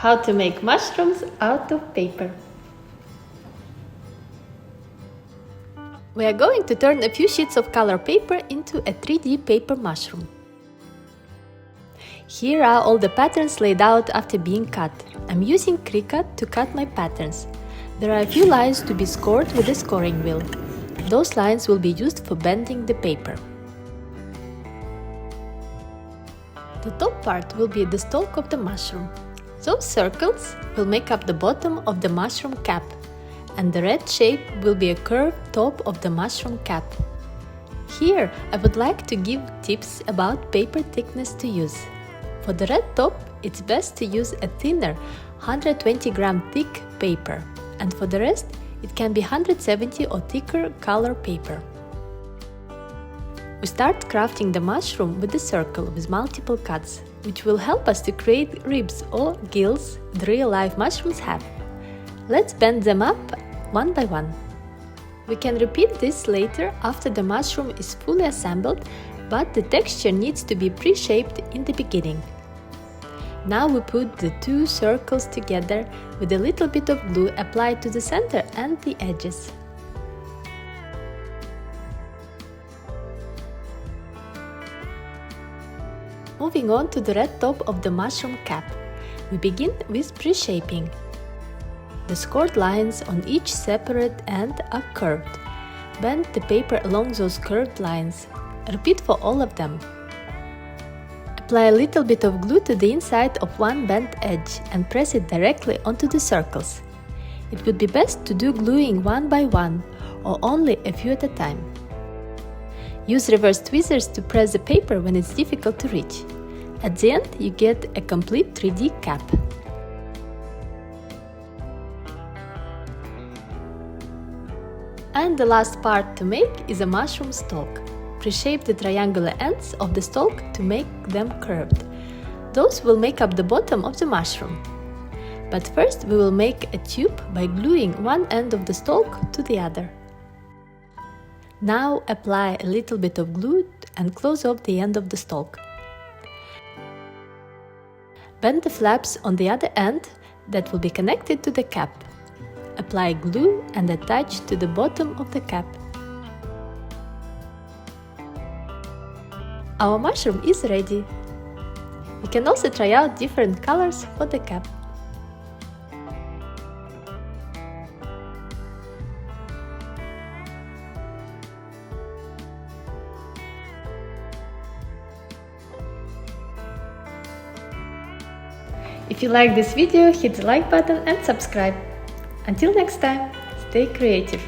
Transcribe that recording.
How to make mushrooms out of paper. We are going to turn a few sheets of color paper into a 3D paper mushroom. Here are all the patterns laid out after being cut. I'm using Cricut to cut my patterns. There are a few lines to be scored with the scoring wheel. Those lines will be used for bending the paper. The top part will be the stalk of the mushroom. Those circles will make up the bottom of the mushroom cap, and the red shape will be a curved top of the mushroom cap. Here I would like to give tips about paper thickness to use. For the red top, it's best to use a thinner 120-gram thick paper, and for the rest, it can be 170 or thicker color paper. We start crafting the mushroom with a circle with multiple cuts, which will help us to create ribs or gills the real-life mushrooms have. Let's bend them up one by one. We can repeat this later after the mushroom is fully assembled, but the texture needs to be pre-shaped in the beginning. Now we put the two circles together with a little bit of glue applied to the center and the edges. Moving on to the red top of the mushroom cap, we begin with pre-shaping. The scored lines on each separate end are curved. Bend the paper along those curved lines. Repeat for all of them. Apply a little bit of glue to the inside of one bent edge and press it directly onto the circles. It would be best to do gluing one by one or only a few at a time. Use reverse tweezers to press the paper when it's difficult to reach. At the end, you get a complete 3D cap. And the last part to make is a mushroom stalk. Pre-shape the triangular ends of the stalk to make them curved. Those will make up the bottom of the mushroom. But first we will make a tube by gluing one end of the stalk to the other. Now apply a little bit of glue and close off the end of the stalk. Bend the flaps on the other end that will be connected to the cap. Apply glue and attach to the bottom of the cap. Our mushroom is ready. You can also try out different colors for the cap. If you like this video, hit the like button and subscribe. Until next time, stay creative!